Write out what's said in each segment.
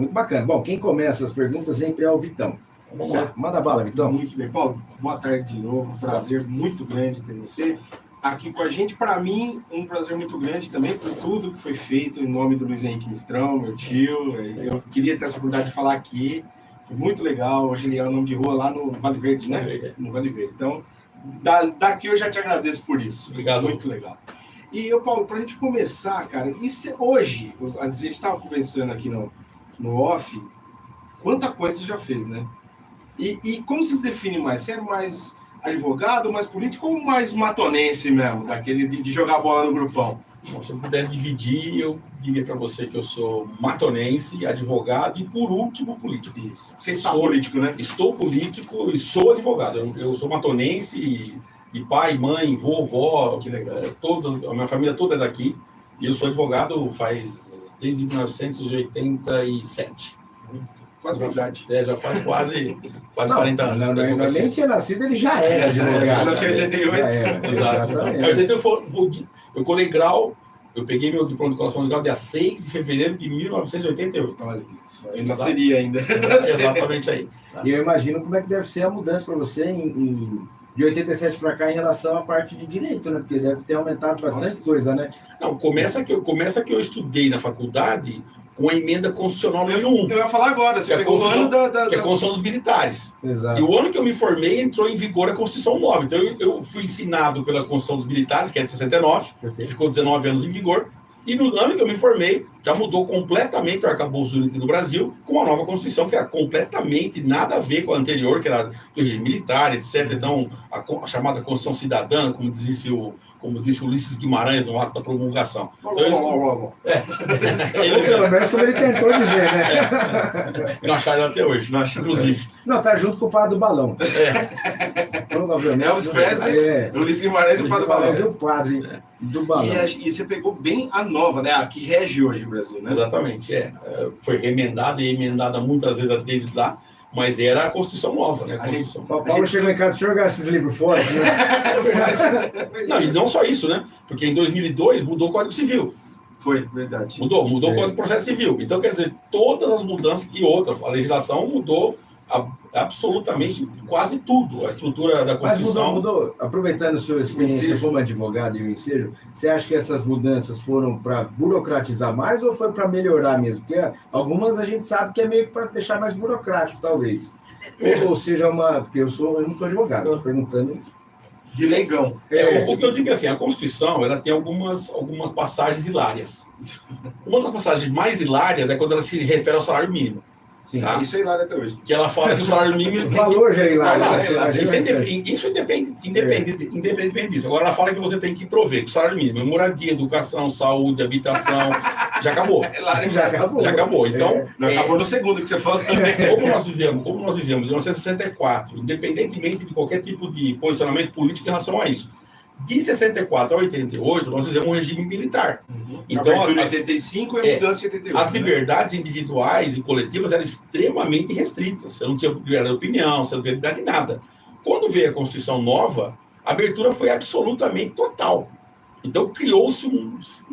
Muito bacana. Bom, quem começa as perguntas sempre é o Vitão. Vamos lá. Manda bala, Vitão. Muito bem. Paulo, boa tarde de novo. Prazer muito grande ter você aqui com a gente. Para mim, um prazer muito grande também por tudo que foi feito em nome do Luiz Henrique Mistrão, meu tio. Eu queria ter essa oportunidade de falar aqui. Foi muito legal. Hoje ele é o nome de rua lá no Vale Verde, né? No Vale Verde. Então, daqui eu já te agradeço por isso. Obrigado. Muito legal. E eu, Paulo, para a gente começar, cara, hoje, a gente estava conversando aqui no off, quanta coisa você já fez, né? E como vocês definem mais? Você é mais advogado, mais político ou mais matonense mesmo? Daquele de jogar bola no grupão? Bom, se eu pudesse dividir, eu diria para você que eu sou matonense, advogado e, por último, político. Isso. Você está político, né? Estou político e sou advogado. Eu sou matonense e pai, mãe, vovó, a minha família toda é daqui. E eu sou advogado desde 1987. Quase verdade. Já faz quase 40 anos. Não, nem tinha nascido, ele já era advogado. Nasceu em 88. Exatamente. Eu colei grau, eu peguei meu diploma de colação de grau dia 6 de fevereiro de 1988. Olha isso, eu nasceria ainda. Exatamente aí. E eu imagino como é que deve ser a mudança para você de 87 para cá em relação à parte de direito, né? Porque deve ter aumentado bastante coisa, né? Não, começa que eu estudei na faculdade com a emenda constitucional número 1. Eu ia falar agora, você pegou o ano que é a Constituição dos Militares. Exato. E o ano que eu me formei entrou em vigor a Constituição Nova. Então eu fui ensinado pela Constituição dos Militares, que é de 69, que ficou 19 anos em vigor. E no ano que eu me formei, já mudou completamente o arcabouço jurídico do Brasil, com uma nova Constituição que era completamente nada a ver com a anterior, que era do regime militar, etc. Então, a chamada Constituição Cidadã, como disse o Ulisses Guimarães no ato da promulgação. Então, Ou pelo menos como ele tentou dizer, né? Não acharam até hoje, inclusive. Não, tá junto com o padre do balão. Provavelmente. Elvis Presley, Ulisses Guimarães e o padre do balão. É o padre do balão. E você pegou bem a nova, né? A que rege hoje o Brasil, né? Exatamente, foi remendada e emendada muitas vezes desde lá. Mas era a Constituição Nova, né? Paulo chegou em casa e jogar esses livros fora. Né? Não, e não só isso, né? Porque em 2002 mudou o Código Civil. Foi, verdade. Mudou o Código de Processo Civil. Então, quer dizer, todas as mudanças e outras. A legislação mudou absolutamente quase tudo. A estrutura da Constituição... Mas mudou. Aproveitando a sua experiência como advogado e o ensejo, você acha que essas mudanças foram para burocratizar mais ou foi para melhorar mesmo? Porque algumas a gente sabe que é meio para deixar mais burocrático, talvez. Ou seja, porque eu não sou advogado, estou perguntando... De leigão. O que eu digo é assim, a Constituição ela tem algumas passagens hilárias. Uma das passagens mais hilárias é quando ela se refere ao salário mínimo. Sim, tá? Isso é hilário até hoje. Que ela fala que o salário mínimo... O valor já é hilário. Isso independe disso. Agora ela fala que você tem que prover que o salário mínimo é moradia, educação, saúde, habitação... Já acabou. Já acabou. Então, acabou no segundo que você falou. Como nós vivemos em 1964, independentemente de qualquer tipo de posicionamento político em relação a isso. De 64 a 88, nós fizemos um regime militar. Então, em 85 e a mudança de 88. As liberdades individuais e coletivas eram extremamente restritas. Você não tinha liberdade de opinião, você não tinha liberdade de nada. Quando veio a Constituição Nova, a abertura foi absolutamente total. Então, criou-se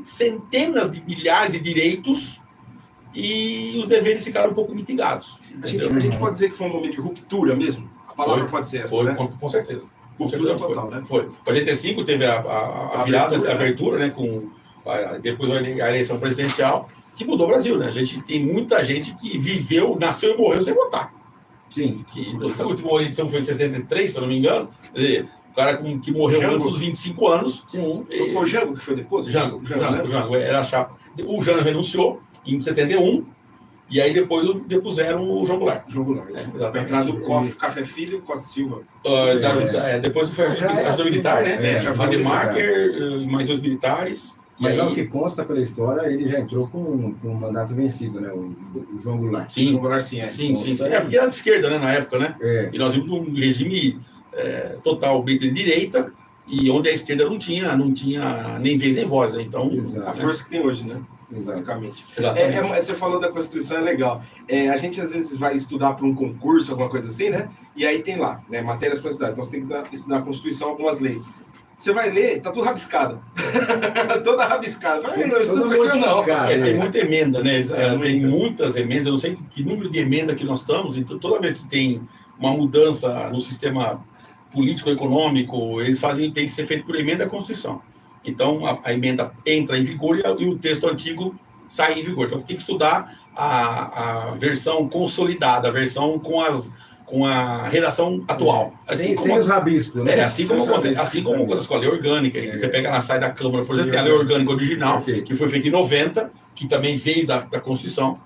centenas de milhares de direitos e os deveres ficaram um pouco mitigados. A gente pode dizer que foi um momento de ruptura mesmo? A palavra pode ser essa, né? Com certeza. Ruptura total, né? Foi. Em 85 teve a virada, a abertura, né? Depois da eleição presidencial, que mudou o Brasil, né? A gente tem muita gente que viveu, nasceu e morreu sem votar. Sim. A última eleição foi em 63, se eu não me engano. O cara que morreu antes dos 25 anos. Sim. Foi o Jango que foi depois? Jango. Era a chapa. O Jango renunciou em 71. E aí depois depuseram o João Goulart. Exatamente. Entrado Café Filho, Costa Silva. Depois foi ajudou militar, né? Já foi Ademarker, mais 2 militares. Mas ao que consta pela história, ele já entrou com um mandato vencido, né? O João Goulart. Sim, o João Goulart, sim. Porque era de esquerda, né, na época, né? E nós vimos um regime totalmente de direita, e onde a esquerda não tinha nem vez nem voz, né? Então, a força que tem hoje, né? Basicamente. Exatamente. Você falou da Constituição, é legal. A gente às vezes vai estudar para um concurso, alguma coisa assim, né? E aí tem lá, né, matérias para estudar. Então você tem que estudar a Constituição, algumas leis. Você vai ler, tá tudo rabiscado. Toda rabiscada. Eu estudo isso aqui ou não? Tem muita emenda, né? Tem muitas emendas, eu não sei que número de emenda que nós estamos, então toda vez que tem uma mudança no sistema político-econômico, eles tem que ser feito por emenda à Constituição. Então, a emenda entra em vigor e o texto antigo sai em vigor. Então, você tem que estudar a versão consolidada, a versão com a redação atual. Assim sem os rabiscos, né? Assim como acontece com a lei orgânica. Você pega na saída da Câmara, por exemplo, tem a lei orgânica original, que foi feita em 90, que também veio da Constituição.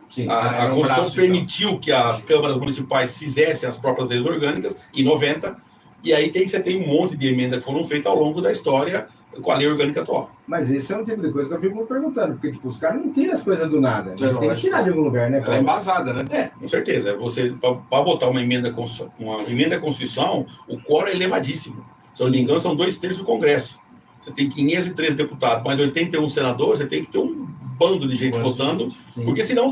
Sim, a Constituição permitiu que as câmaras municipais fizessem as próprias leis orgânicas em 90, e aí você tem um monte de emendas que foram feitas ao longo da história com a lei orgânica atual. Mas esse é um tipo de coisa que eu fico me perguntando, porque tipo, os caras não tiram as coisas do nada. Eles têm que tirar de algum lugar, né? Ela é embasada, né? Com certeza. Você, para votar uma emenda à Constituição, o quórum é elevadíssimo. Se eu não me engano, são 2/3 do Congresso. Você tem 513 deputados, mais 81 senadores, você tem que ter um bando de gente votando, porque senão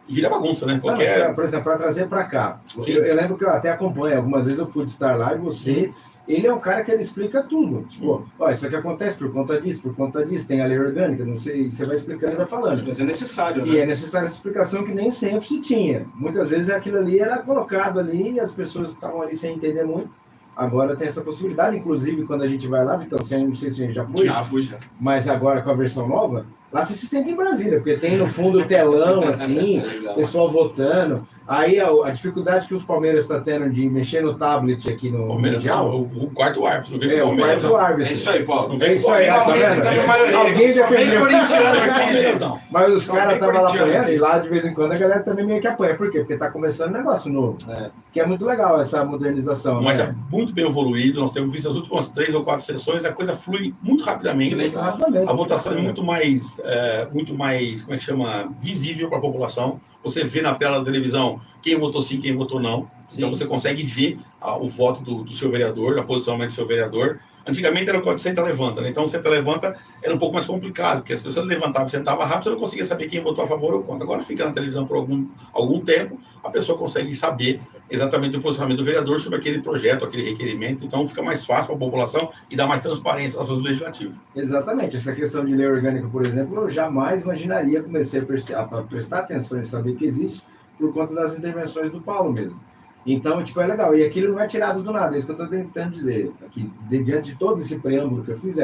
vira bagunça, né? Por exemplo, para trazer para cá, eu lembro que eu até acompanho, algumas vezes eu pude estar lá e você... Ele é um cara que ele explica tudo. Tipo, isso aqui acontece por conta disso, tem a lei orgânica, não sei, você vai explicando e vai falando. Mas é necessário, né? E é necessária essa explicação que nem sempre se tinha. Muitas vezes aquilo ali era colocado ali e as pessoas estavam ali sem entender muito. Agora tem essa possibilidade, inclusive quando a gente vai lá, Vitão, você não sei se já foi. Já fui, já. Mas agora com a versão nova, lá você se sente em Brasília, porque tem no fundo o telão, assim, pessoal votando. Aí a dificuldade que os Palmeiras estão tendo de mexer no tablet aqui no Mundial. O quarto árbitro, não vem o quarto árbitro. É isso aí, Paulo. Não vem isso aí, tá vendo? Alguém defendeu. Mas os caras estavam lá apanhando, e lá de vez em quando a galera também meio que apanha. Por quê? Porque tá começando um negócio novo. Que é muito legal essa modernização. Mas é muito bem evoluído, nós temos visto as últimas 3 ou 4 sessões, a coisa flui muito rapidamente. A votação é muito mais, como é que chama, visível para a população. Você vê na tela da televisão quem votou sim, quem votou não. Sim. Então você consegue ver o voto do seu vereador, a posicionamento do seu vereador. Antigamente era quando senta-levanta, né? Então senta-levanta era um pouco mais complicado, porque as pessoas levantavam, sentavam rápido, você não conseguia saber quem votou a favor ou contra. Agora fica na televisão por algum tempo, a pessoa consegue saber exatamente o posicionamento do vereador sobre aquele projeto, aquele requerimento. Então fica mais fácil para a população e dá mais transparência às ações legislativas. Exatamente. Essa questão de lei orgânica, por exemplo, eu jamais imaginaria comecei a prestar atenção e saber que existe por conta das intervenções do Paulo mesmo. Então, tipo, é legal. E aquilo não é tirado do nada, é isso que eu estou tentando dizer. Aqui, diante de todo esse preâmbulo que eu fiz,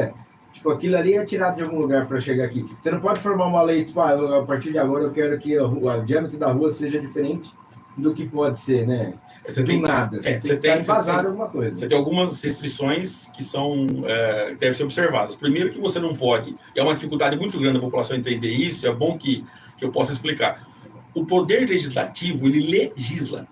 tipo, aquilo ali é tirado de algum lugar para chegar aqui. Você não pode formar uma lei, tipo, a partir de agora eu quero que o diâmetro da rua seja diferente do que pode ser, né? Você tem nada. Você tem embasado alguma coisa. Você tem algumas restrições que são devem ser observadas. Primeiro que você não pode, é uma dificuldade muito grande da população entender isso, é bom que eu possa explicar. O poder legislativo, ele legisla.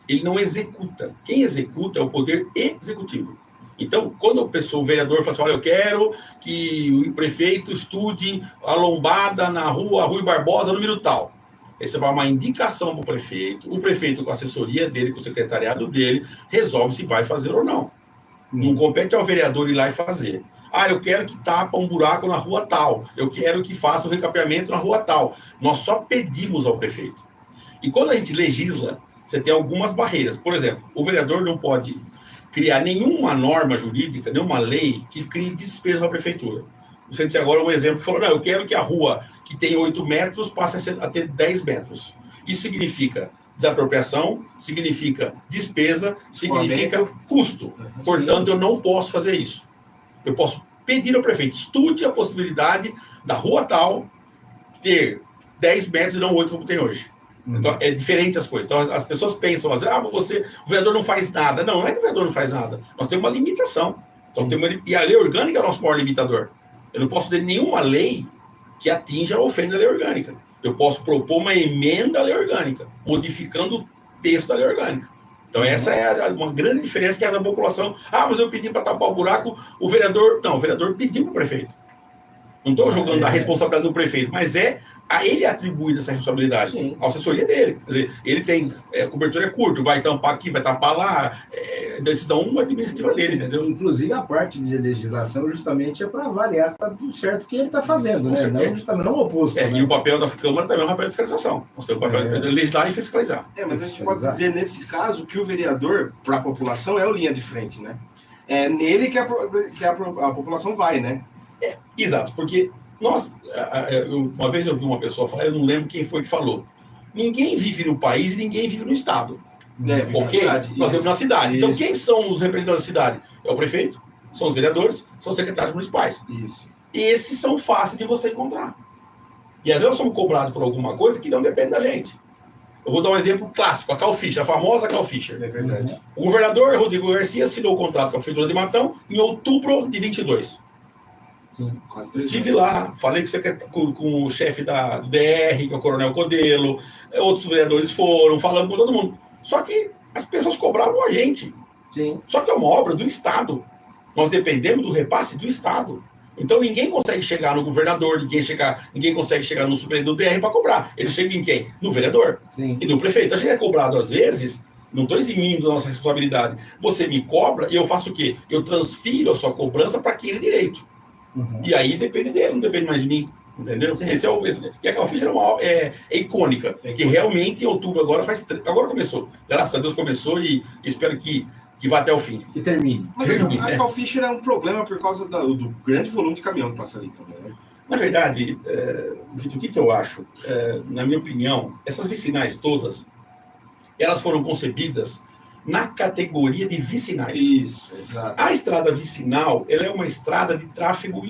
Ele não executa. Quem executa é o poder executivo. Então, quando o vereador fala assim, olha, eu quero que o prefeito estude a lombada na rua Rui Barbosa, número tal. Aí você vai uma indicação para o prefeito com a assessoria dele, com o secretariado dele, resolve se vai fazer ou não. Não compete ao vereador ir lá e fazer. Eu quero que tapa um buraco na rua tal. Eu quero que faça um recapeamento na rua tal. Nós só pedimos ao prefeito. E quando a gente legisla, você tem algumas barreiras. Por exemplo, o vereador não pode criar nenhuma norma jurídica, nenhuma lei que crie despesa para a prefeitura. Você disse agora um exemplo que falou, eu quero que a rua que tem 8 metros passe a ter 10 metros. Isso significa desapropriação, significa despesa, significa custo. Portanto, eu não posso fazer isso. Eu posso pedir ao prefeito, estude a possibilidade da rua tal ter 10 metros e não 8 como tem hoje. Então, é diferente as coisas. Então, as pessoas pensam, assim, o vereador não faz nada. Não é que o vereador não faz nada. Nós temos uma limitação. Então, e a lei orgânica é o nosso maior limitador. Eu não posso fazer nenhuma lei que atinja ou ofenda a lei orgânica. Eu posso propor uma emenda à lei orgânica, modificando o texto da lei orgânica. Então, essa é uma grande diferença que é da população. Mas eu pedi para tapar o buraco, o vereador... Não, o vereador pediu para o prefeito. Não estou jogando a responsabilidade do prefeito, mas a ele atribuída essa responsabilidade, a assessoria dele. Quer dizer, ele tem, a cobertura é curta, vai tampar aqui, vai tapar lá, decisão administrativa dele, entendeu? Inclusive a parte de legislação justamente é para avaliar se está tudo certo o que ele está fazendo, né? Não, justamente, não o oposto. Né? E o papel da Câmara também é um papel de fiscalização. Nós temos o papel de legislar e fiscalizar. Mas a gente pode dizer, nesse caso, que o vereador, para a população, é o linha de frente, né? É nele que a população vai, né? Exato, porque uma vez eu vi uma pessoa falar, eu não lembro quem foi que falou, ninguém vive no país e ninguém vive no estado. Vive na Ok? cidade. Nós vivemos na cidade. Então, Isso. quem são os representantes da cidade? É o prefeito, são os vereadores, são os secretários municipais. Isso. Esses são fáceis de você encontrar. E às vezes nós somos cobrados por alguma coisa que não depende da gente. Eu vou dar um exemplo clássico, a Carl Fischer, a famosa Carl Fischer. É verdade. O governador Rodrigo Garcia assinou o contrato com a Prefeitura de Matão em outubro de 22. Sim. Quase 3 Estive anos. lá, falei com o chefe do DR, que é o Coronel Codelo, outros vereadores foram, falando com todo mundo. Só que as pessoas cobravam a gente. Sim. Só que é uma obra do Estado. Nós dependemos do repasse do Estado. Então ninguém consegue chegar no governador, ninguém consegue chegar no superintendente do DR para cobrar. Ele chega em quem? No vereador. Sim. E no prefeito. A gente é cobrado às vezes, não estou eximindo da nossa responsabilidade. Você me cobra e eu faço o quê? Eu transfiro a sua cobrança para aquele direito. Uhum. E aí depende dele, não depende mais de mim. Entendeu? Sim. E a Carl Fischer é icônica, que realmente em outubro agora agora começou. Graças a Deus começou e espero que vá até o fim. Que termine. Mas a Carl Fischer é um problema por causa do grande volume de caminhão que passa ali também, né? Na verdade, Vitor, o que eu acho? Na minha opinião, essas vicinais todas, elas foram concebidas na categoria de vicinais. Isso, exato. A estrada vicinal, ela é uma estrada de tráfego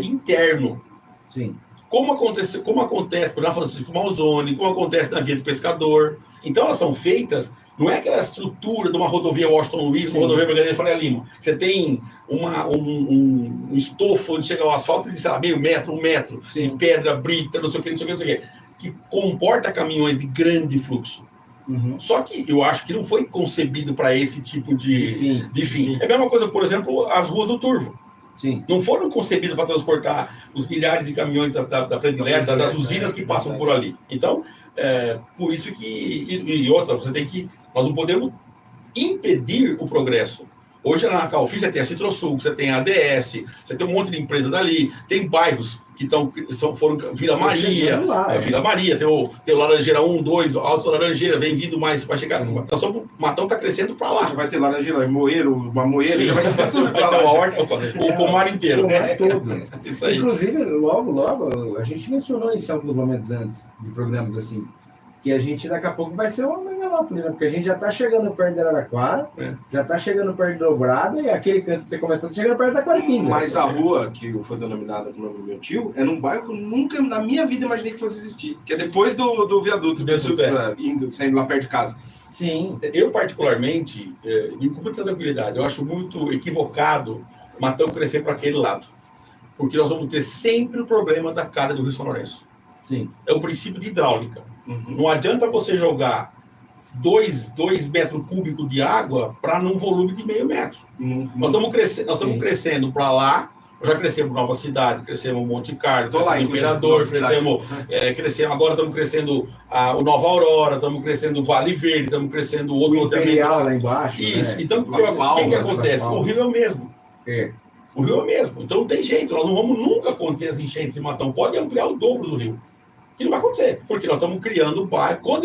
interno. Sim. Como acontece por São Francisco Malzone, como acontece na Via do Pescador. Então, elas são feitas, não é aquela estrutura de uma rodovia Washington Luiz, uma rodovia Brigadeiro Faria Lima. Você tem um estofo onde chega ao asfalto de, sei lá, meio metro, 1 metro, Sim. de pedra, brita, não sei o que, não sei o que, não sei o que, que comporta caminhões de grande fluxo. Uhum. Só que eu acho que não foi concebido para esse tipo de fim. É a mesma coisa, por exemplo, as ruas do Turvo. Sim. Não foram concebidas para transportar os milhares de caminhões da predileta, das usinas que passam por ali. Então, por isso que... E outra, nós não podemos impedir o progresso. Hoje na Carl Fischer você tem a Citrosul, você tem a ADS, você tem um monte de empresa dali, tem bairros que foram Vila Maria, Vila Maria, tem o Laranjeira 1, 2, Alto Laranjeira, vem vindo mais para chegar. Nós o Matão está crescendo para lá. Já vai ter Laranjeira, uma moeira, já vai ter tudo para Então, lá. o pomar inteiro. O pomar todo. Isso aí. Inclusive, logo, a gente mencionou isso em alguns momentos antes de programas assim, que a gente daqui a pouco vai ser uma megalópole, né? Porque a gente já está chegando perto de Araraquara, já está chegando perto de Dobrada, e aquele canto que você comentou, está chegando perto da Quaritinga. Mas a rua, que foi denominada pelo nome do meu tio, é num bairro que eu nunca na minha vida imaginei que fosse existir. Que é depois do viaduto, saindo lá perto de casa. Sim. Eu, particularmente, e com muita tranquilidade, eu acho muito equivocado Matão crescer para aquele lado. Porque nós vamos ter sempre o problema da cara do Rio São Lourenço. Sim. É o princípio de hidráulica. Uhum. Não adianta você jogar 2 metros cúbicos de água para num volume de meio metro. Uhum. Nós estamos crescendo para lá, já crescemos Nova Cidade, crescemos Monte Carlo, Tô lá, crescemos Imperador, crescemos, agora estamos crescendo o Nova Aurora, estamos crescendo o Vale Verde, estamos crescendo o outro Imperial lá embaixo. Isso. Né? Então, o que acontece? O rio é o mesmo. O rio é o mesmo. Então não tem jeito, nós não vamos nunca conter as enchentes de Matão. Pode ampliar o dobro do rio. Que não vai acontecer, porque nós estamos criando o bairro. Quando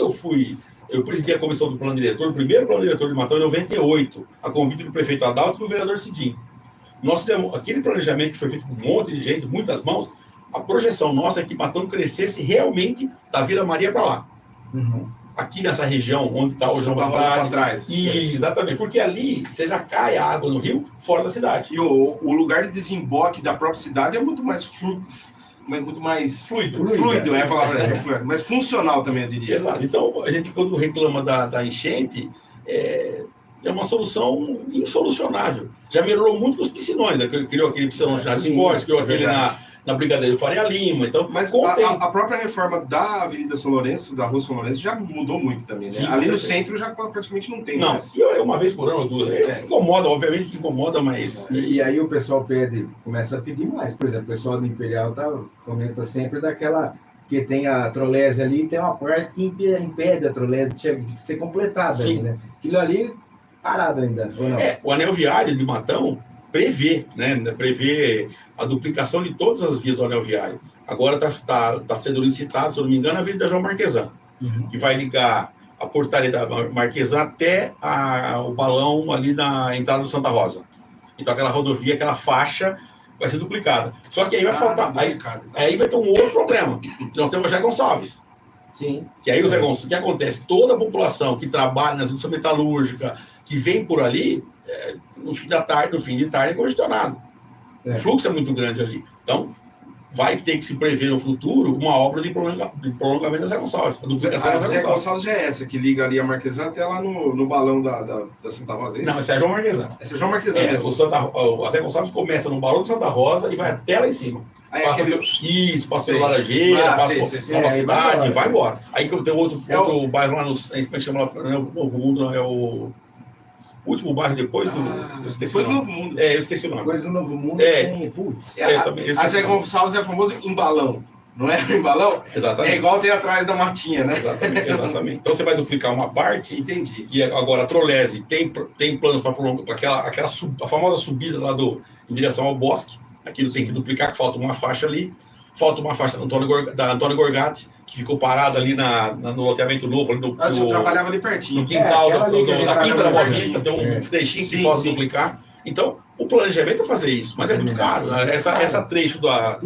eu presidi a comissão do plano diretor, o primeiro plano diretor de Matão em 98, a convite do prefeito Adalto e do vereador Cidinho. Nós fizemos aquele planejamento que foi feito com um monte de gente, muitas mãos. A projeção nossa é que Matão crescesse realmente da Vila Maria para lá. Uhum. Aqui nessa região onde está hoje a cidade. Para trás. Exatamente, porque ali você já cai a água no rio fora da cidade. E o lugar de desemboque da própria cidade é muito mais fluido, é a palavra, mas funcional também, eu diria. Exato. Então, a gente, quando reclama da enchente, é uma solução insolucionável. Já melhorou muito com os piscinões, né? Criou aquele piscinão de esportes, criou aquele na Brigadeiro Faria Lima. Então, mas a própria reforma da Avenida São Lourenço, da Rua São Lourenço, já mudou muito também, né? Sim, ali no centro já praticamente não tem mais. E uma vez por ano ou duas. Incomoda, obviamente que incomoda, mas... E aí o pessoal começa a pedir mais. Por exemplo, o pessoal do Imperial comenta sempre daquela... que tem a trolese ali, tem uma parte que impede a trolese de ser completada. Ali, né? Aquilo ali parado ainda, ou não? O anel viário de Matão prevê a duplicação de todas as vias do anel viário. Agora está sendo licitado, se eu não me engano, a Avenida João Marquesan, que vai ligar a portaria da Marquesan até o balão ali na entrada do Santa Rosa. Então aquela rodovia, aquela faixa vai ser duplicada. Só que aí vai faltar. Aí vai ter um outro problema. Nós temos o José Gonçalves. Sim. Que aí o José Gonçalves, o que acontece? Toda a população que trabalha na indústria metalúrgica, que vem por ali, no fim de tarde é congestionado. O fluxo é muito grande ali. Então, vai ter que se prever no futuro uma obra de prolongamento da Zé Gonçalves. A Zé Gonçalves é essa, que liga ali a Marquesan até lá no balão da Santa Rosa, é isso? Não, esse é João Marquesan. Esse é João Marquesan mesmo. A Zé Gonçalves começa no balão de Santa Rosa e vai até lá em cima. Passa pelo Laranjeira, passa pela cidade, vai embora. Aí que tem outro bairro lá, como é que chama lá? Novo Mundo, não é o... O último bairro depois do... Depois do Novo Mundo. Eu esqueci o nome. Depois do Novo Mundo tem... Putz. A Zé Gonçalves é famoso em balão. Não é em balão? Exatamente. É igual tem atrás da Matinha, né? Exatamente. Então você vai duplicar uma parte. Entendi. E agora a Trolese tem planos para a famosa subida lá em direção ao Bosque. Aquilo tem que duplicar, que falta uma faixa ali. Falta uma faixa da Antônio Gorgatti, que ficou parada ali no loteamento novo. Ali o senhor trabalhava ali pertinho. No quintal da Quinta da Boa Vista, tem um trechinho que falta duplicar. Então, o planejamento é fazer isso, mas é muito caro. Essa trecho da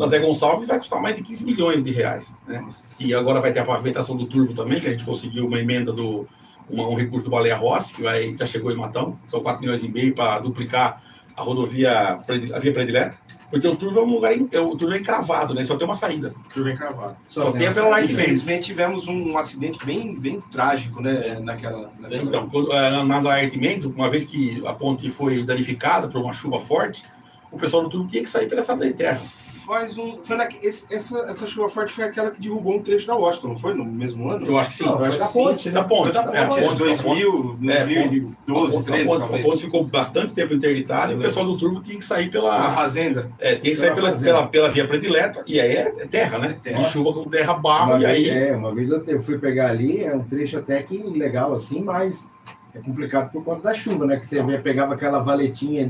Zé Gonçalves vai custar mais de 15 milhões de reais. Né? E agora vai ter a pavimentação do Turvo também, que a gente conseguiu uma emenda um recurso do Baleia Rossi, que já chegou em Matão. São 4,5 milhões para duplicar a rodovia, a via predileta. Porque o Turvo é um lugar, o Turvo é encravado, né? Só tem uma saída. O Turvo é encravado. Só tem pela line fence. Infelizmente tivemos um acidente bem trágico, né? Naquela... Então, na Laerte Mendes, uma vez que a ponte foi danificada por uma chuva forte, o pessoal do Turvo tinha que sair pela estrada de terra. Essa chuva forte foi aquela que derrubou um trecho da Washington, não foi? No mesmo ano? Eu acho que sim. Não, acho da ponte, né? Da ponte. Da ponte, 2012, 13. A ponte ficou bastante tempo interditada e o pessoal do Turvo tinha que sair pela fazenda. Tinha que sair pela via predileta, e aí é terra, né? De chuva com terra, barro, uma vez eu fui pegar ali, é um trecho até que legal assim, mas é complicado por conta da chuva, né? Que você pegava aquela valetinha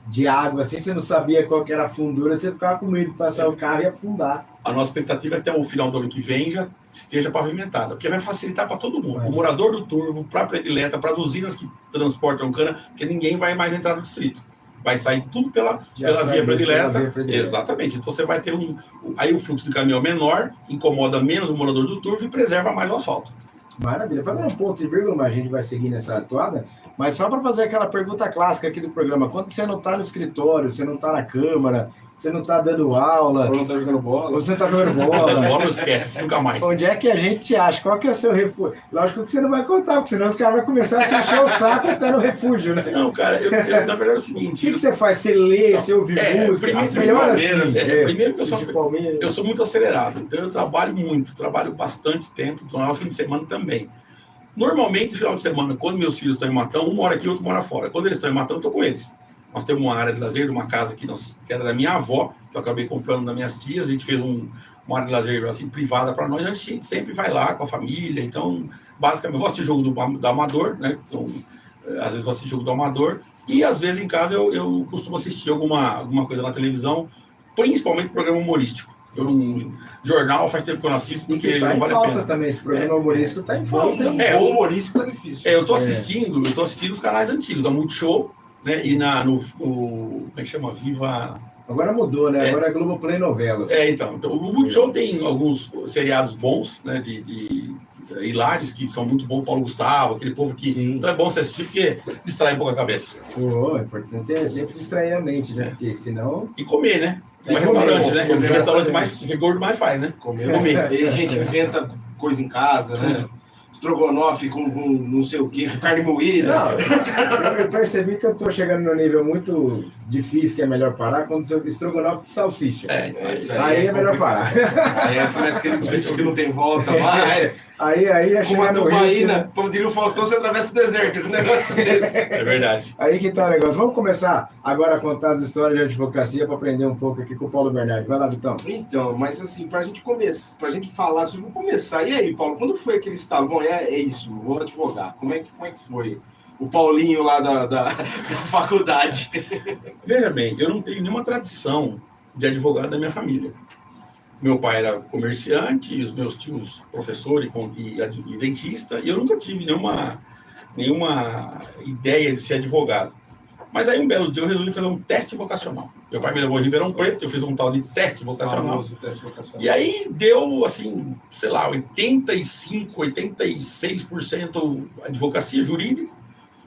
de água, assim, você não sabia qual que era a fundura, você ficava com medo de passar o carro e afundar. A nossa expectativa é que até o final do ano que vem já esteja pavimentada, porque vai facilitar para todo mundo. O morador do Turvo, para a predileta, para as usinas que transportam cana, porque ninguém vai mais entrar no distrito. Vai sair tudo pela via predileta. Exatamente. Então você vai ter aí o fluxo de caminhão menor, incomoda menos o morador do Turvo e preserva mais o asfalto. Maravilha. Fazendo um ponto de vírgula, a gente vai seguir nessa atuada, mas só para fazer aquela pergunta clássica aqui do programa, quando você não está no escritório, você não está na Câmara, você não está dando aula... Ou não está jogando bola. Ou você não está jogando bola. Dando bola, não esquece, nunca mais. Onde é que a gente te acha? Qual que é o seu refúgio? Lógico que você não vai contar, porque senão os caras vão começar a te encher o saco e tá no refúgio, né? Não, cara, na verdade é o seguinte... O que você faz? Você lê, você ouve música? Primeiro que eu sou muito acelerado, então eu trabalho bastante tempo, então no fim de semana também. Normalmente, no final de semana, quando meus filhos estão em Matão, um mora aqui, outro mora fora. Quando eles estão em Matão, eu estou com eles. Nós temos uma área de lazer, uma casa aqui, que era da minha avó, que eu acabei comprando das minhas tias. A gente fez uma área de lazer assim, privada para nós. A gente sempre vai lá com a família. Então, basicamente, eu vou assistir jogo do Amador, né? Então, às vezes eu assisto jogo do Amador. E, às vezes, em casa, eu costumo assistir alguma coisa na televisão, principalmente programa humorístico. Jornal faz tempo que eu não assisto, porque tá não vale a pena. Também, esse programa humorístico está em falta. O humorístico tá difícil. Eu tô assistindo os canais antigos, a Multishow, né? E como é que chama? Viva... Agora mudou, né? Agora é Globoplay Novelas. Então o Multishow tem alguns seriados bons, né? De hilários, que são muito bons. Paulo Gustavo, aquele povo que... Sim. Então é bom você assistir, porque distrai um pouco a cabeça. O importante é sempre distrair a mente, né? Porque senão... E comer, né? Restaurante, né? O restaurante mais gordo mais faz, né? Comer. E a gente inventa coisa em casa, né? Estrogonofe com não sei o que, carne moída. Eu percebi que eu tô chegando no nível muito difícil, que é melhor parar, quando eu estrogonofe de salsicha. Aí é melhor parar. Aí parece aqueles vícios que não tem volta mais. Aí é com uma tubaína, como diria o Faustão, você atravessa o deserto com um negócio desse. É verdade. Aí que tá o negócio. Vamos começar agora a contar as histórias de advocacia para aprender um pouco aqui com o Paulo Bernardi. Vai lá, Vitão. Então, mas assim, pra gente começar, pra gente falar sobre... Vamos começar. E aí, Paulo, quando foi aquele estalo? Bom, é isso, vou advogar. Como é que foi? O Paulinho lá da faculdade. Veja bem, eu não tenho nenhuma tradição de advogado da minha família. Meu pai era comerciante, e os meus tios professor e dentista, e eu nunca tive nenhuma ideia de ser advogado. Mas aí um belo dia eu resolvi fazer um teste vocacional. Meu pai me levou em Ribeirão Preto, eu fiz um tal de teste vocacional. E aí deu, assim, sei lá, 85%, 86% advocacia jurídica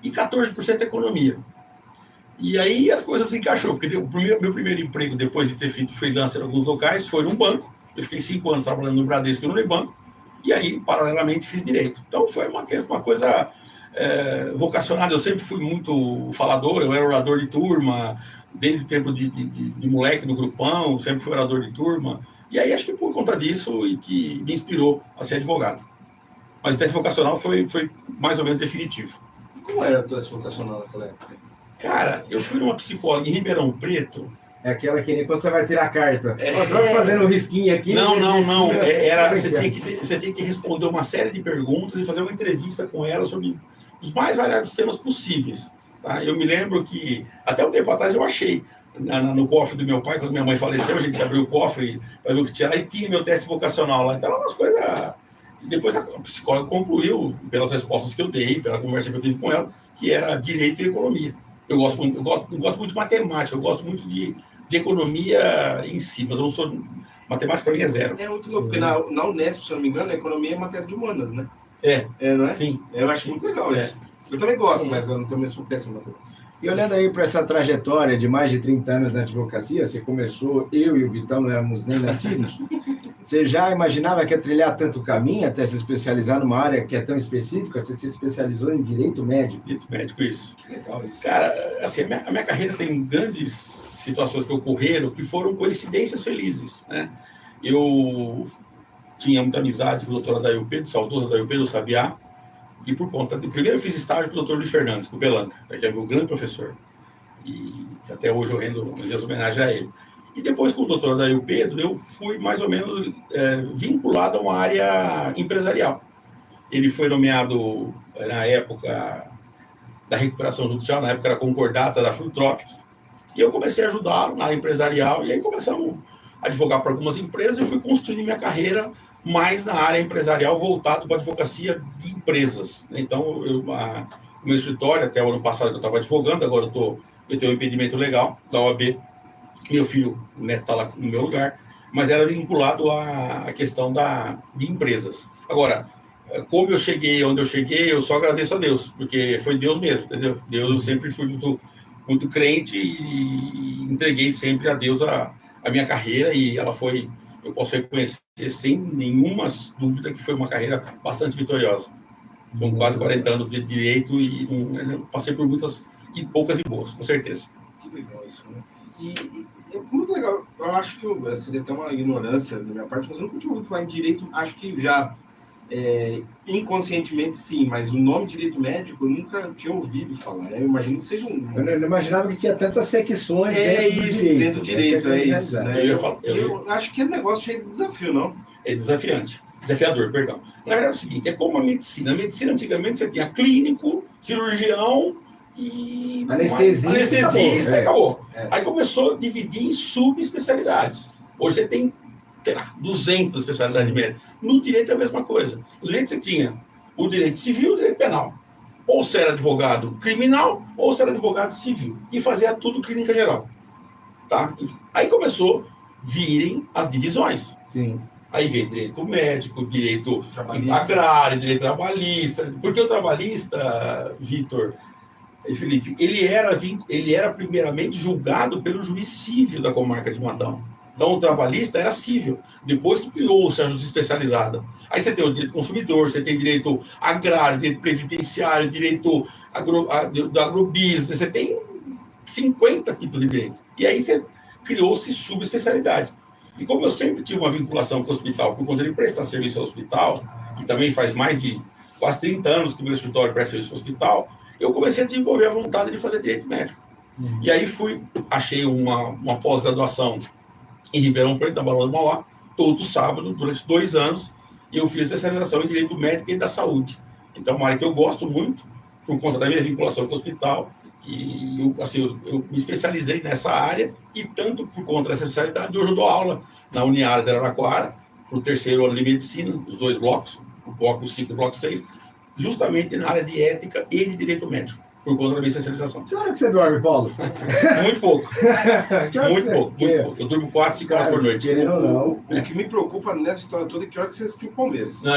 e 14% economia. E aí a coisa se encaixou, porque meu primeiro emprego, depois de ter feito freelancer em alguns locais, foi num banco. Eu fiquei 5 anos trabalhando no Bradesco e no Unibanco, e aí, paralelamente, fiz direito. Então, foi uma coisa vocacionada. Eu sempre fui muito falador, eu era orador de turma, desde o tempo de moleque no grupão, sempre fui orador de turma. E aí, acho que por conta disso, e que me inspirou a ser advogado. Mas o teste vocacional foi mais ou menos definitivo. Como era o teste vocacional naquela época? Cara, eu fui numa psicóloga em Ribeirão Preto. É aquela que nem quando você vai tirar a carta. Você vai fazendo um risquinho aqui. Não. Você tem que responder uma série de perguntas e fazer uma entrevista com ela sobre os mais variados temas possíveis. Tá? Eu me lembro que, até um tempo atrás, eu achei no cofre do meu pai, quando minha mãe faleceu, a gente abriu o cofre para ver o que tinha lá e tinha meu teste vocacional lá. Então, eram umas coisas. E depois a psicóloga concluiu, pelas respostas que eu dei, pela conversa que eu tive com ela, que era direito e economia. Eu gosto muito de matemática, eu gosto muito de economia em si, mas eu não sou. Matemática para mim é zero. É muito louco, porque na Unesp, se eu não me engano, a economia é matéria de humanas, né? Não é? Sim. Eu acho muito legal isso. Eu também gosto, mas eu também sou péssimo matemática. E olhando aí para essa trajetória de mais de 30 anos na advocacia, você começou, eu e o Vitão não éramos nem nascidos. Você já imaginava que ia trilhar tanto caminho até se especializar numa área que é tão específica? Você se especializou em direito médico? Direito médico, isso. Que legal isso. Cara, assim, a minha carreira tem grandes situações que ocorreram que foram coincidências felizes, né? Eu tinha muita amizade com o doutor Adair Pedro, saudoso Adair Pedro Sabiá, e por conta de... Primeiro eu fiz estágio com o doutor Luiz Fernandes, com o Pelanca, que é meu grande professor, e até hoje eu rendo minhas homenagens a ele. E depois, com o doutor Adair Pedro, eu fui mais ou menos vinculado a uma área empresarial. Ele foi nomeado, na época da recuperação judicial, na época era concordata da Filtrópicos, e eu comecei a ajudá-lo na área empresarial, e aí começamos a advogar para algumas empresas, e fui construindo minha carreira mais na área empresarial, voltado para a advocacia de empresas. Então, o meu escritório, até o ano passado que eu estava advogando, agora eu tenho um impedimento legal da OAB, meu filho, o neto está lá no meu lugar, mas era vinculado à questão de empresas. Agora, como eu cheguei onde eu cheguei, eu só agradeço a Deus, porque foi Deus mesmo, entendeu? Eu sempre fui muito crente e entreguei sempre a Deus a minha carreira, e ela foi, eu posso reconhecer sem nenhuma dúvida que foi uma carreira bastante vitoriosa. São quase 40 anos de direito e passei por muitas e poucas e boas, com certeza. Que legal isso, né? E é muito legal. Eu acho que seria até uma ignorância da minha parte, mas eu nunca tinha ouvido falar em direito. Acho que já inconscientemente sim, mas o nome direito médico eu nunca tinha ouvido falar. Eu imagino que seja um... Eu não imaginava que tinha tantas secções dentro do direito. É isso, né? Eu acho que é um negócio cheio de desafio, não? É desafiador, perdão. Na verdade é o seguinte, é como a medicina. A medicina, antigamente, você tinha clínico, cirurgião e... Anestesista, acabou. Aí começou a dividir em subespecialidades. Hoje você tem, sei lá, 200 especialidades médicas. No direito é a mesma coisa. No direito você tinha o direito civil e o direito penal. Ou você era advogado criminal, ou você era advogado civil. E fazia tudo clínica geral. Tá? Aí começou a virem as divisões. Sim. Aí veio direito médico, direito agrário, direito trabalhista. Porque o trabalhista, Vitor e Felipe, ele era primeiramente julgado pelo juiz civil da comarca de Matão. Então, o trabalhista era civil. Depois que criou-se a justiça especializada. Aí você tem o direito consumidor, você tem direito agrário, direito previdenciário, direito do agrobusiness, você tem 50 tipos de direito. E aí você criou-se subespecialidades. E como eu sempre tive uma vinculação com o hospital, por conta de prestar serviço ao hospital, que também faz mais de quase 30 anos que o meu escritório presta serviço ao hospital, eu comecei a desenvolver a vontade de fazer direito médico. E aí achei uma pós-graduação em Ribeirão Preto, na Barão do Mauá, todo sábado, durante 2 anos, e eu fiz especialização em Direito Médico e da Saúde. Então, é uma área que eu gosto muito, por conta da minha vinculação com o hospital, e eu me especializei nessa área, e tanto por conta dessa especialidade, eu dou aula na Uniara de Araraquara, para o 3º ano de Medicina, os 2 blocos, o bloco 5 e o bloco 6, justamente na área de ética e de direito médico. por conta da minha especialização. Que hora que você dorme, Paulo? Muito pouco. Muito pouco, muito Que? pouco. Eu durmo 4, 5 horas por noite. Querendo ou não. O que me preocupa nessa história toda é que hora que você assistiu o Palmeiras. Não,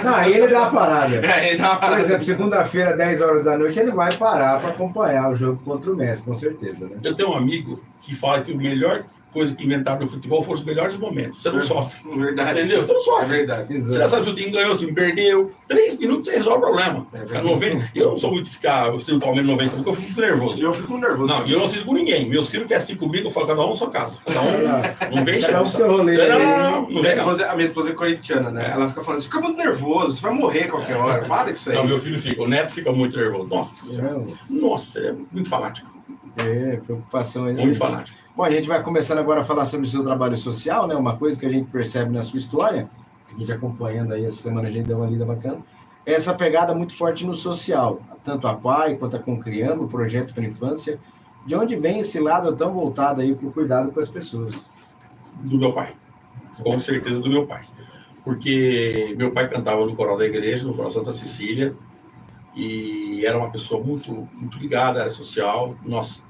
Não, aí ele dá uma parada. Ele dá uma Por exemplo, segunda-feira, 10 horas da noite, ele vai parar para acompanhar o jogo contra o Messi, com certeza, né? Eu tenho um amigo que fala que a melhor coisa que inventaram no futebol foram os melhores momentos. Você não sofre. Verdade. Entendeu? Você não É sofre. verdade. Você já sabe se o time ganhou, se o time perdeu. 3 minutos você resolve o problema. Ficar 90. Eu não sou muito de ficar assistindo o Palmeiras 90, porque eu fico muito nervoso. Eu fico nervoso. Não, e eu não assisto com ninguém. Meu filho quer assistir comigo, eu falo, cada um na sua casa. Cada um não vem Cada um chegar. seu rolê. Não Minha vem não. esposa, a minha esposa é corintiana, né? Ela fica falando, você fica muito nervoso, você vai morrer qualquer hora. Para com isso aí. Não, meu filho fica. O neto fica muito nervoso. Nossa senhora. Nossa, ele é muito fanático. Preocupação aí. Muito fanático. Bom, a gente vai começando agora a falar sobre o seu trabalho social, né? Uma coisa que a gente percebe na sua história, a gente acompanhando aí essa semana, a gente deu uma lida bacana, é essa pegada muito forte no social, tanto a PAI quanto a Concriamos, projetos para a infância. De onde vem esse lado tão voltado aí para o cuidado com as pessoas? Do meu pai. Com certeza do meu pai. Porque meu pai cantava no coral da igreja, no coral Santa Cecília, e era uma pessoa muito, muito ligada, era social. Nós,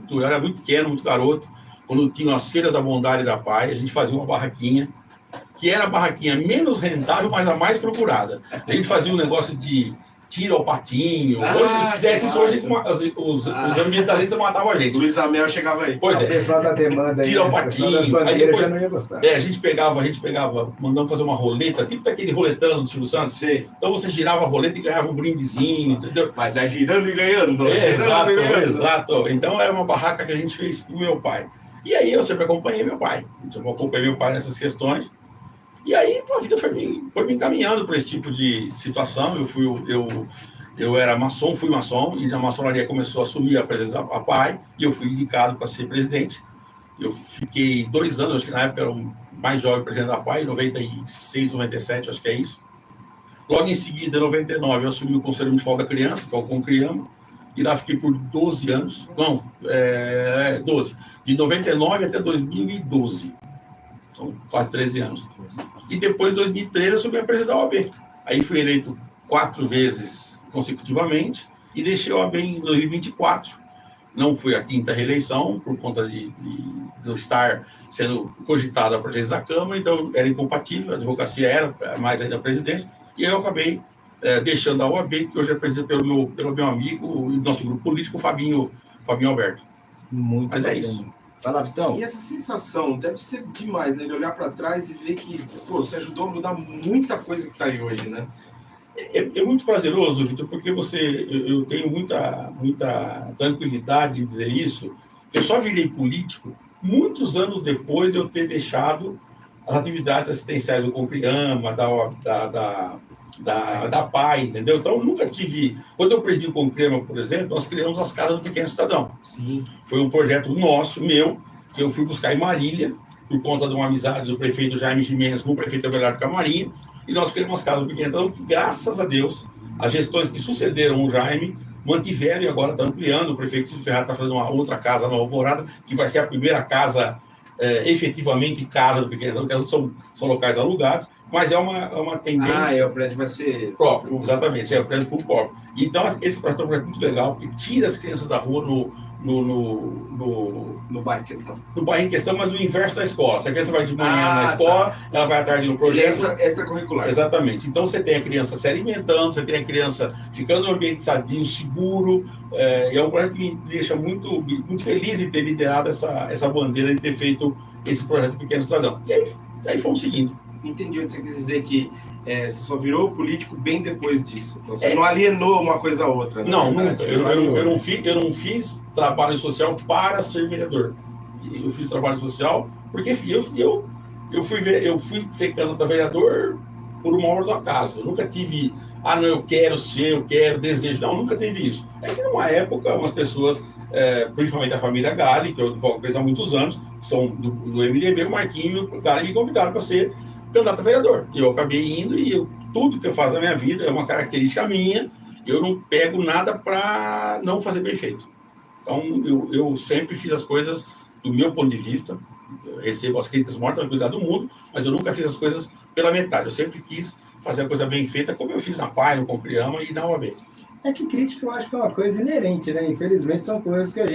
eu era muito pequeno, muito garoto. Quando tinha as feiras da bondade e da paz, a gente fazia uma barraquinha, que era a barraquinha menos rentável, mas a mais procurada. A gente fazia um negócio de tiro ao patinho. Hoje, se fizesse isso, hoje os ambientalistas matavam a gente. Luiz Amel chegava aí. Pois O é. pessoal da demanda aí, Tira o né? patinho, pessoal das bandeiras aí depois- já não ia gostar. A gente pegava, mandamos fazer uma roleta, tipo daquele roletão do Silvio Santos. Sim. Então você girava a roleta e ganhava um brindezinho, entendeu? Mas já girando e ganhando. Não? Exato, Girando e ganhando. exato. Então era uma barraca que a gente fez pro meu pai. E aí eu sempre acompanhei meu pai. Eu acompanhei meu pai nessas questões. E aí a vida foi me encaminhando para esse tipo de situação. Eu era maçom, fui maçom, e a maçonaria começou a assumir a presença da PAI, e eu fui indicado para ser presidente. Eu fiquei 2 anos, acho que na época era o mais jovem presidente da PAI, 96, 97, acho que é isso. Logo em seguida, em 99, eu assumi o Conselho Municipal da Criança, que é o Concriamos, e lá fiquei por 12 anos. Não, 12. De 99 até 2012. São quase 13 anos. E depois, em 2013, eu assumi a presidência da OAB. Aí fui eleito 4 vezes consecutivamente e deixei a OAB em 2024. Não fui a 5ª reeleição, por conta de eu estar sendo cogitado a presidência da Câmara, então era incompatível, a advocacia era mais ainda a presidência, e eu acabei deixando a OAB, que hoje é presidida pelo meu amigo e nosso grupo político, Fabinho Alberto. Muito Mas é bacana. isso. Vai lá, Vitão. E essa sensação deve ser demais, né? Ele olhar para trás e ver que, pô, você ajudou a mudar muita coisa que está aí hoje, né? É muito prazeroso, Vitor, porque eu tenho muita tranquilidade em dizer isso. Eu só virei político muitos anos depois de eu ter deixado as atividades assistenciais do Concriama, da PAI, entendeu? Então, eu nunca tive... Quando eu presidi o Concriama, por exemplo, nós criamos as Casas do Pequeno Cidadão. Sim. Foi um projeto nosso, meu, que eu fui buscar em Marília, por conta de uma amizade do prefeito Jaime Gimenez com o prefeito Abelardo Camarinho, e nós criamos as Casas do Pequeno Cidadão, que, graças a Deus, as gestões que sucederam o Jaime mantiveram e agora estão ampliando. O prefeito Silvio Ferrari está fazendo uma outra casa na Alvorada, que vai ser a primeira casa, efetivamente, casa do Pequeno Cidadão, que as outras são locais alugados, mas é uma tendência... o prédio vai ser... próprio, exatamente, é o prédio público próprio. Então, esse projeto é um projeto muito legal, porque tira as crianças da rua No bairro em questão. no bairro em questão, mas no inverso da escola. Se a criança vai de manhã na escola, ela vai à tarde no Ele é projeto. extracurricular. Exatamente. Então, você tem a criança se alimentando, você tem a criança ficando em um ambiente sadio, seguro. É um projeto que me deixa muito feliz em ter liderado essa bandeira, de ter feito esse projeto Pequeno Cidadão. E aí fomos seguindo. Entendi onde você quis dizer que você só virou político bem depois disso. Você não alienou uma coisa a outra. Não, nunca. Eu não fiz trabalho social para ser vereador. Eu fiz trabalho social porque eu fui ser candidato a vereador por uma ordem do acaso. Eu nunca tive, não, eu quero ser, eu quero, desejo. Não, nunca teve isso. É que numa época, umas pessoas, principalmente da família Gali, que eu advogo há muitos anos, são do MDB, o Marquinho e o Gali me convidaram para ser candidato a vereador. E eu acabei indo e tudo que eu faço na minha vida é uma característica minha. Eu não pego nada para não fazer bem feito. Então, eu sempre fiz as coisas do meu ponto de vista. Eu recebo as críticas maior tranquilidade do mundo, mas eu nunca fiz as coisas pela metade. Eu sempre quis fazer a coisa bem feita, como eu fiz na PAI, no Concriama e na OAB. É que crítica eu acho que é uma coisa inerente, né? Infelizmente são coisas que a gente